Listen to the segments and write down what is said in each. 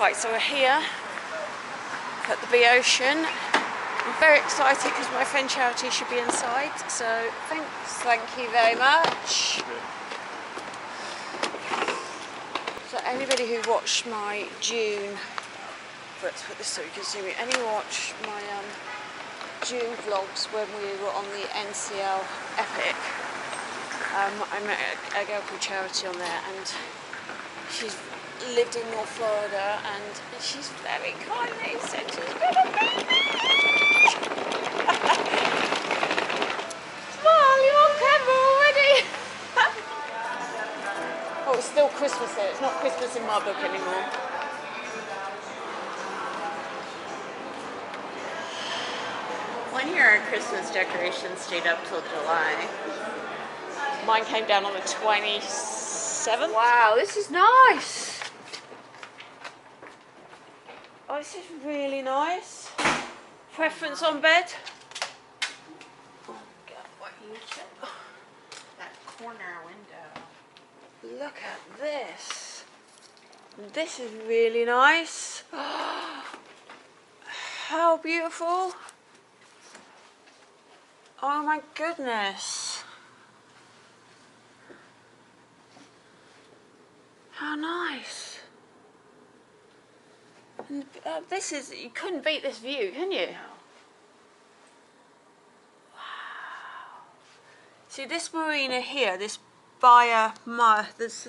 Right, so we're here at the Bee Ocean. I'm very excited because my friend Charity should be inside, so thank you very much. So anybody who watched my June, let's put this so you can see me, anyone watched my June vlogs when we were on the NCL Epic, I met a girl called Charity on there, and she's lived in North Florida, and she's very kindly said she's gonna be there. Smile, you're on camera already. Oh, it's still Christmas there. It's not Christmas in my book anymore. One year our Christmas decorations stayed up till July. Mine came down on the 27th. Wow, this is nice. Oh, this is really nice. Preference on bed? That corner window. Look at this. This is really nice. How beautiful. Oh my goodness. How nice. And, this is, you couldn't beat this view, can you? No. Wow. See this marina here, this Baia Mar, this,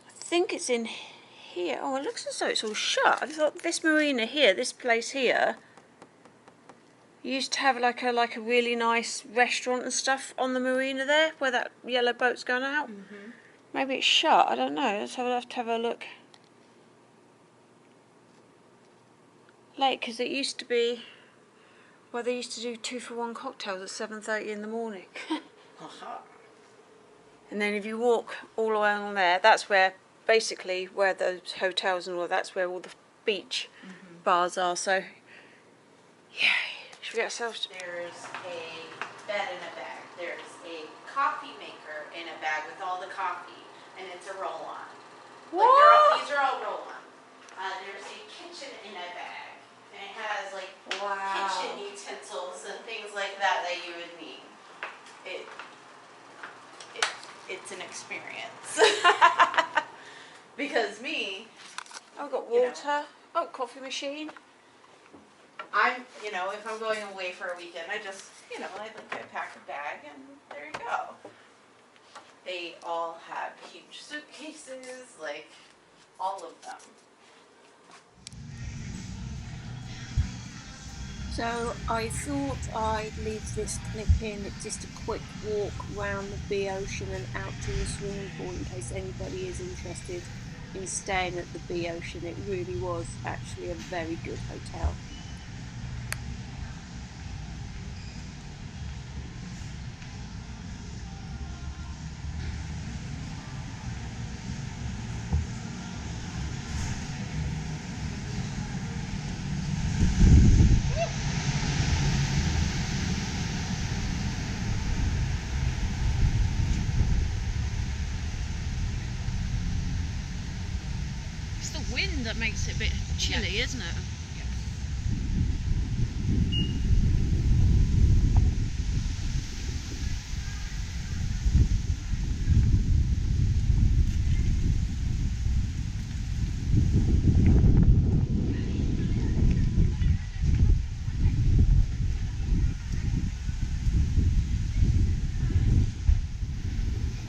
I think it's in here. Oh, it looks as though it's all shut. I thought this marina here, this place here, used to have like a really nice restaurant and stuff on the marina there, where that yellow boat's going out. Mm-hmm. Maybe it's shut, I don't know. Let's have to have a look. Late, because it used to be where they used to do 2-for-1 cocktails at 7:30 in the morning. Uh-huh. And then if you walk all around there, that's where basically where those hotels and all, that's where all the beach bars are. So yeah, should we get ourselves? There's a bed in a bag. There's a coffee maker in a bag with all the coffee, and it's a roll-on. What? These are all roll-on. There's a kitchen in a bag. And it has like kitchen utensils and things like that you would need. It's an experience. Because me, I've got water. Oh, coffee machine. if I'm going away for a weekend, I just, I pack a bag and there you go. They all have huge suitcases, like all of them. So I thought I'd leave this clip in, just a quick walk around the Bee Ocean and out to the swimming pool in case anybody is interested in staying at the Bee Ocean. It really was actually a very good hotel. Wind that makes it a bit chilly, isn't it?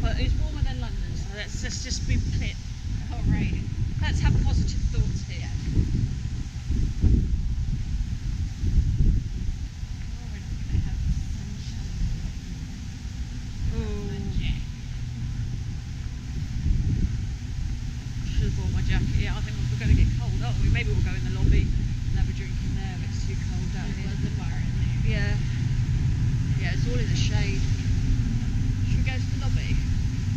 Well, it's warmer than London, so let's just be clear. All right. Let's have positive thoughts here. Oh, we're not going to have sunshine. Should have bought my jacket. Yeah, I think we're going to get cold, aren't we? Maybe we'll go in the lobby and have a drink in there if it's too cold out here. There's a bar in there. Yeah. Yeah, it's all in the shade. Should we go to the lobby?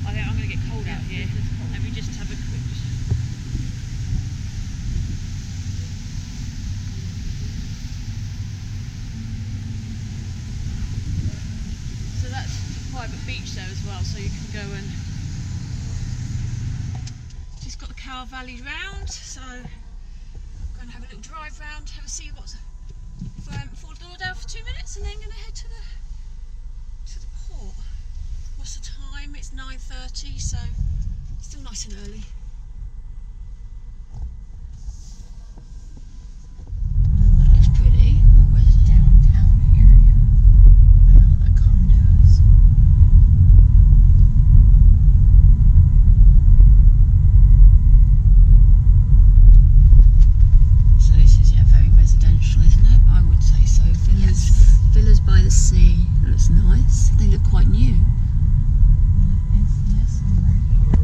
I think I'm going to get cold out here. Let me just have a quick... So that's a private beach there as well, so you can go and... Just got the car valley round, so I'm going to have a little drive round, have a see what's Fort Lauderdale for 2 minutes, and then going to head to the port. What's the time? It's 9:30, so still nice and early. Looks pretty. Where's the Downtown area by all the condos. So this is very residential, isn't it? I would say so. Villas by the sea. It looks nice. They look quite new. What is this over here?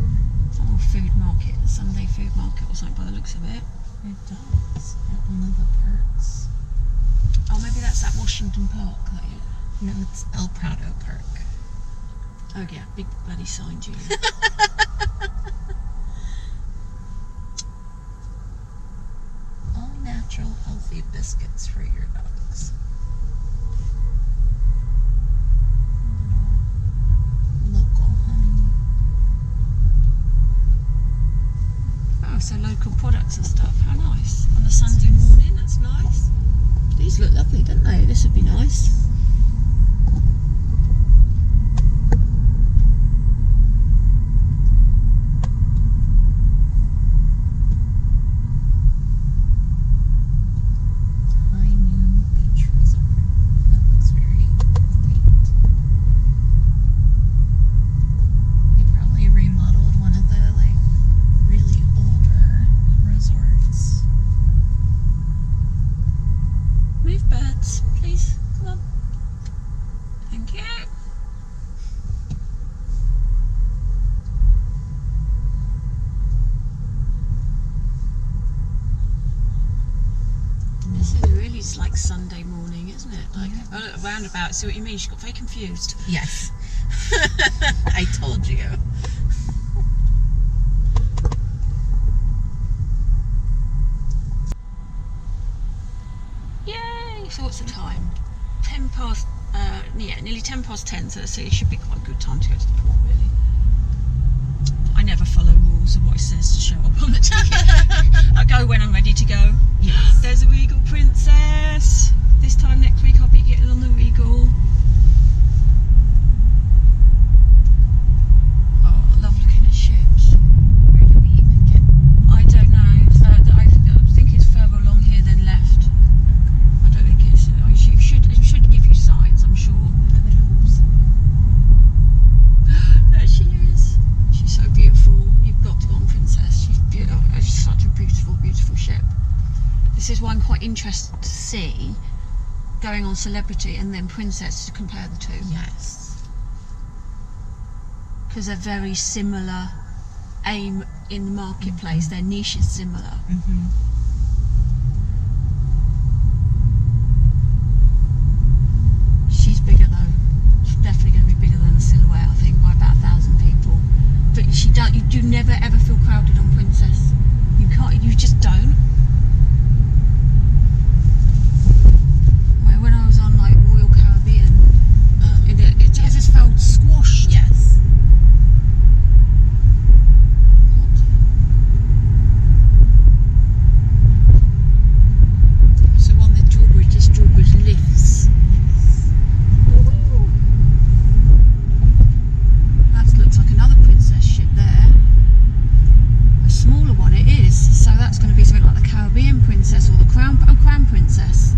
Oh, food market, Sunday food market or something by the looks of it. It does. At one of the parks. Oh, maybe that's that Washington Park. No, it's El Prado Park. Oh yeah, big bloody sign, Julia. All natural, healthy biscuits for your dogs. Local honey. Oh, so local products and stuff. How nice. On a Sunday morning, that's nice. These look lovely, don't they? This would be nice. High Noon Beach Resort. That looks very quaint. They probably remodeled one of the really older resorts. Move, birds, please. Come on. Thank you. This is really like Sunday morning, isn't it? Like a roundabout. See what you mean? She got very confused. Yes. I told you. Yay! So what's the time? 10 past. Nearly 10 past 10. So it should be quite a good time to go to the port, really. I never follow rules of what it says to show up on the ticket. I go when I'm ready to go. Yes. There's a Regal Princess. This time next week I'll be getting on the Regal. Oh, I love looking at ships. Where do we even get? I don't know. I think it's further along here than left. I don't think it's. It should give you signs, I'm sure. I would hope so. There she is. She's so beautiful. You've got to go on Princess. She's beautiful. It's such a beautiful, beautiful ship. This is why I'm quite interested to see going on Celebrity and then Princess to compare the two. Yes. Because they're very similar aim in the marketplace. Their niche is similar. Mm-hmm. She's bigger though. She's definitely going to be bigger than the Silhouette, I think, by about 1,000 people. But you do never ever feel crowded on Princess. You can't. You just don't. When I was on Royal Caribbean, it just felt squashed. Yes. So on the drawbridge, this drawbridge lifts. That looks like another Princess ship there. A smaller one it is. So that's going to be something like the Caribbean Princess or the Crown Princess.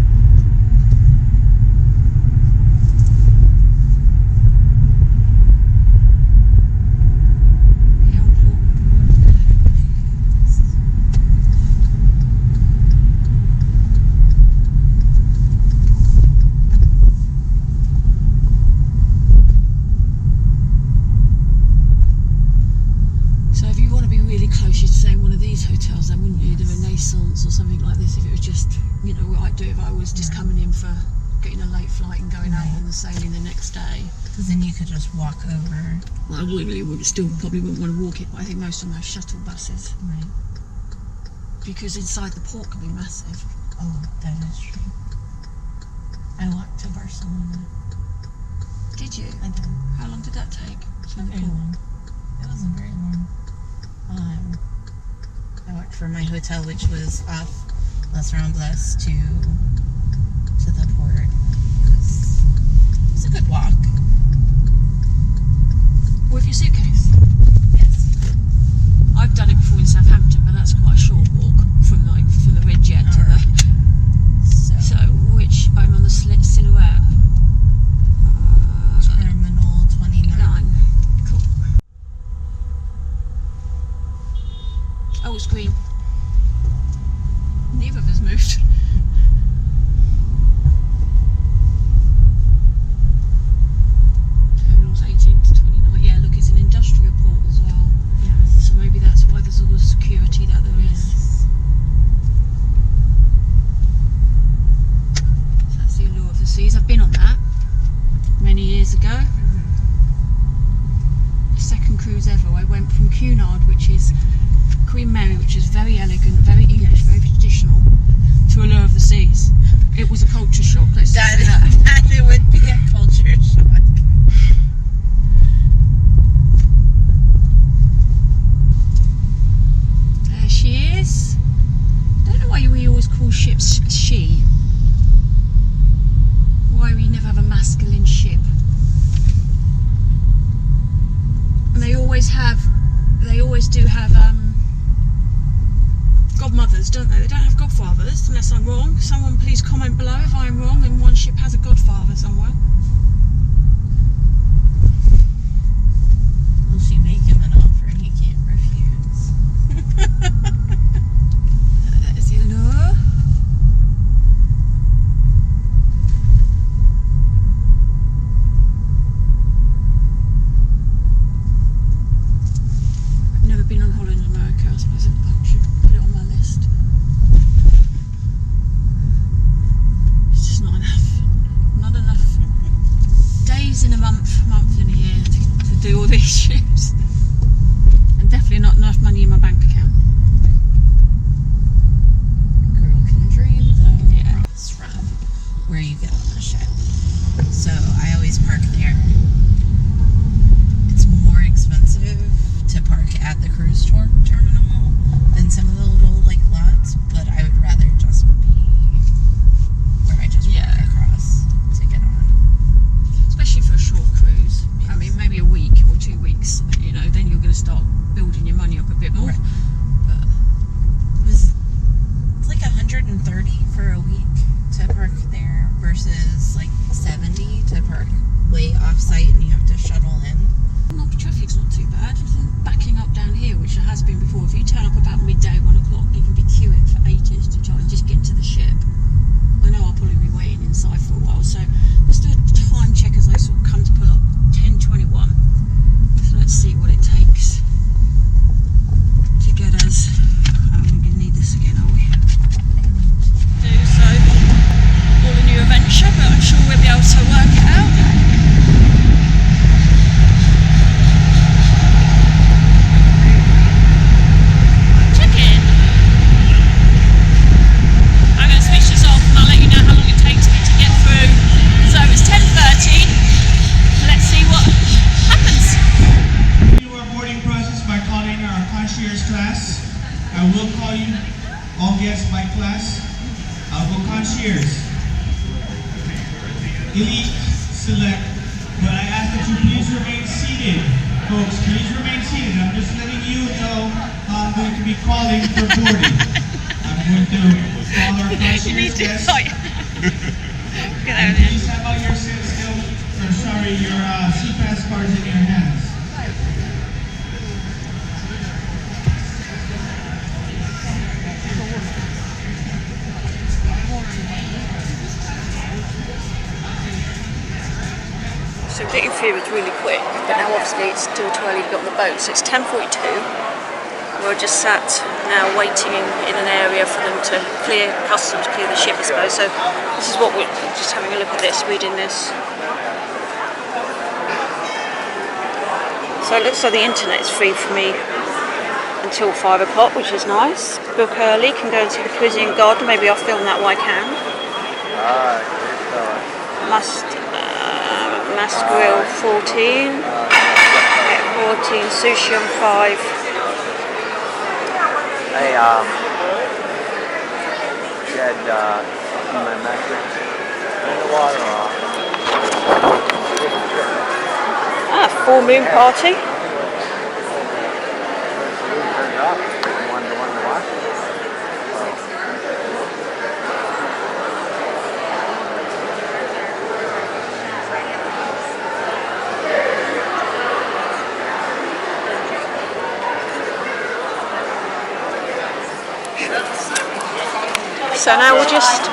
Hotels then, wouldn't you? The Renaissance or something like this, if it was just, what I'd do if I was just coming in for getting a late flight and going out on the sailing the next day. Because then you could just walk over. Well, I really would still probably wouldn't want to walk it, but I think most of them have shuttle buses. Right. Because inside the port can be massive. Oh, that is true. I walked to Barcelona. Did you? I did. How long did that take? Not very long. It wasn't very long. I walked from my hotel, which was off Les Rambles, to the port. It was a good walk. With your suitcase? Yes. I've done it before in Southampton, but that's quite a short walk from the Red Jet to the. So which I'm on the Silhouette. Terminal 29. Cool. Oh, it's green. Neither of us moved. Terminals 18 to 29. Yeah, look, it's an industrial port as well. Yes. So maybe that's why there's all the security that there is. Yes. So that's the Allure of the Seas. I've been on that many years ago. The second cruise ever. I went from Cunard, which is Queen Mary, which is very elegant, very English, very traditional, to Allure of the Seas. It was a culture shock. Let's just say that. That would be a culture shock. There she is. I don't know why we always call ships she. Why we never have a masculine ship. And they always do have godmothers, don't they? They don't have godfathers, unless I'm wrong. Someone please comment below if I'm wrong and one ship has a godfather somewhere. Will she make him an offer he can't refuse? There's the Allure. I've never been on Holland America. I suppose I should put it on my list. It's just not enough. Not enough days in a month in a year to do all these ships. And definitely not enough money in my bank account. Girl can dream though. Yeah. It's from where you get on the ship. So I always park there. It's more expensive to park at the cruise terminal than some of the little lots, but I would rather just be where I just walk across to get on. Especially for a short cruise. I mean, maybe a week or 2 weeks, you know, then you're going to start building your money up a bit more. Right. But It's like 130 for a week to park there versus like 70 to park way off site and you have to shuttle in. no, traffic's not too bad. Backing up down here, which there has been before, if you turn up about midday, 1 o'clock, you can be queuing for ages to try and just get to the ship. I know I'll probably be waiting inside for a while, so let's do a time check as I sort of come to pull up. 10:21. So let's see what it takes to get us. Oh, we're going to need this again, are we? So, all a new adventure, but I'm sure we'll be able to work it out. Check-in. I'm going to switch this off and I'll let you know how long it takes me to get through. So it's 10:30. Let's see what happens. Do our boarding process by calling our concierge class. I will call you all guests by class. I'll go concierge, elite, select, but I ask that you please remain seated. Folks, please remain seated. I'm just letting you know how I'm going to be calling for boarding. I'm going to call our concierge guests. And please have out your your CPAS cards in your hands. So getting through was really quick, but now obviously it's still too early to get on the boat. So it's 10:42. We're just sat now waiting in an area for them to clear customs, clear the ship, I suppose. So this is what we're just having a look at this, reading this. So it looks like the internet is free for me until 5 o'clock, which is nice. Book early, can go and see the Parisian garden. Maybe I'll film that while I can. Mast Grill 14, 14, Sushi on 5. Hey, she had my message. Turn the water off. Full moon party. Turned it off. You wanted the one to watch it. So now we'll just,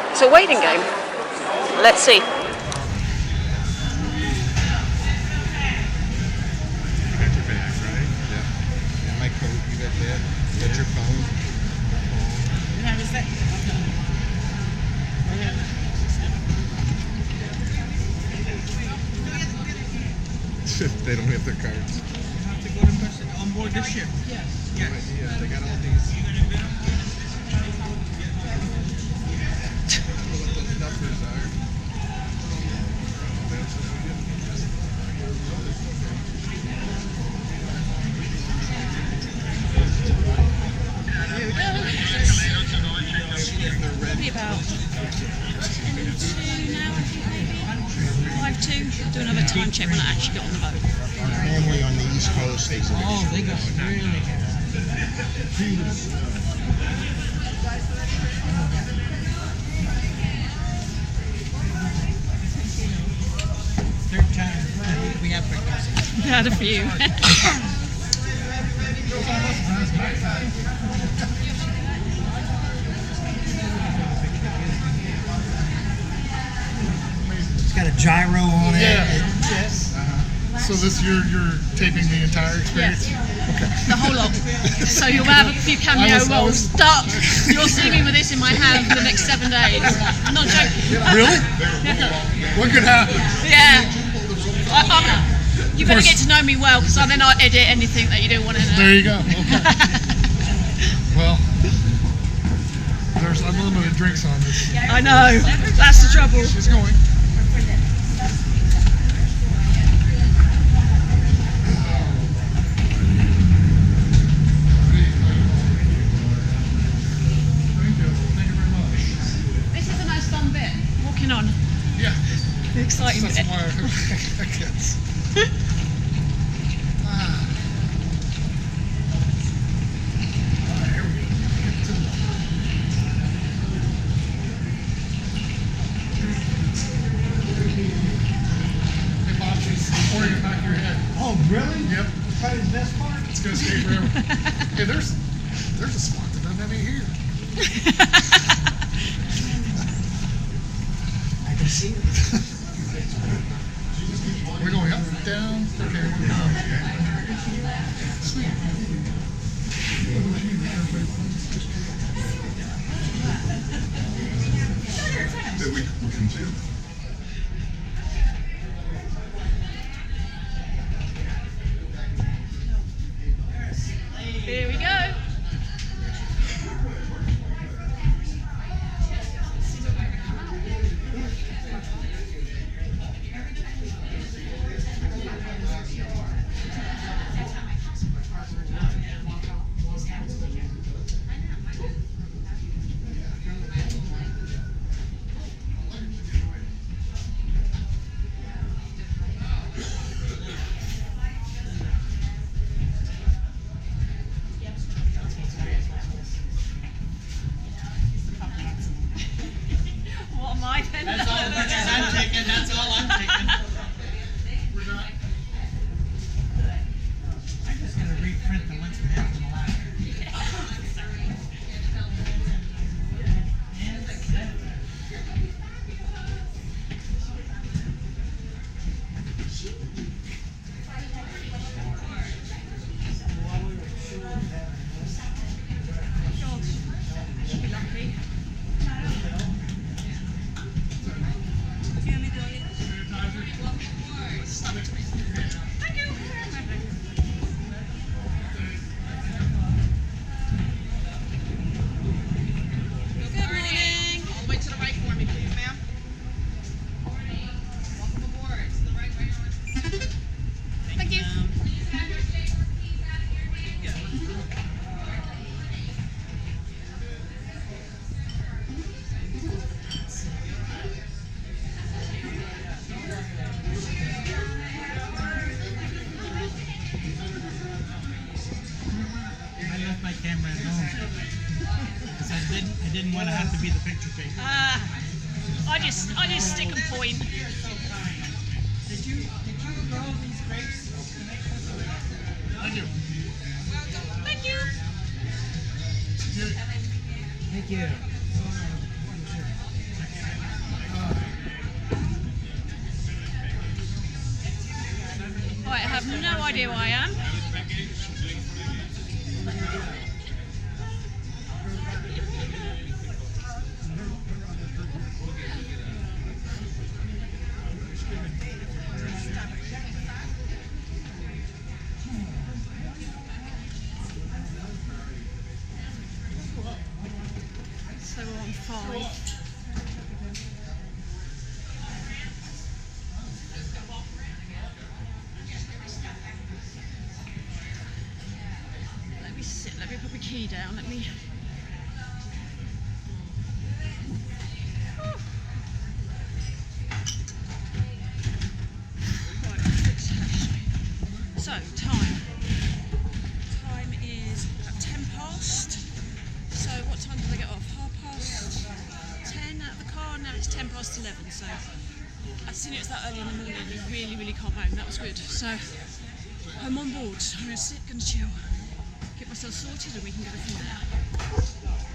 it's a waiting game. Let's see. You got your bag, right? Yeah. Yeah, my coat, you got that. You got your phone. They don't have their cards. Have to go to on board the ship. Yes. Yes. Yeah, they got all these. What those numbers are. Probably about 10:02 now, I think maybe. 5:02. Do another time check when I actually get on the boat. Normally on the East Coast, they got really. Third time. We have breakfast. We had a few. It's got a gyro on it. Yes. So this you're taping the entire experience? The whole lot. So you'll have a few cameo roles. You're singing with this in my hand for the next 7 days. I'm not joking. Really? What could happen? Yeah. You better get to know me well, because then I'll edit anything that you don't want to know. There you go. Okay. Well, there's unlimited drinks on this. I know. That's the trouble. She's going. This is the most fun bit. Walking on. Yeah. The exciting That's bit. why I guess. Hey Bob, she's pouring it back your head. Oh, really? Yep. That's probably the best part. It's gonna stay forever. Hey, there's a spot that doesn't have any here. I can see it. We're going up, down. Okay. Sweet. That we can do. Here we go. I didn't want to have to be the picture taker. I just stick and point. Did you grow these grapes? Thank you. Thank you. Thank you. Right, I have no idea where I am. So we're on 5. Let me sit, let me put my key down, let me... Right, so time. Time is about 10 past. So what time did I get off? 10 out of the car, now it's 10 past 11, so I've seen it was that early in the morning. We really calm home, that was good. So I'm on board, I'm going to sit, going to chill, get myself sorted and we can go from there.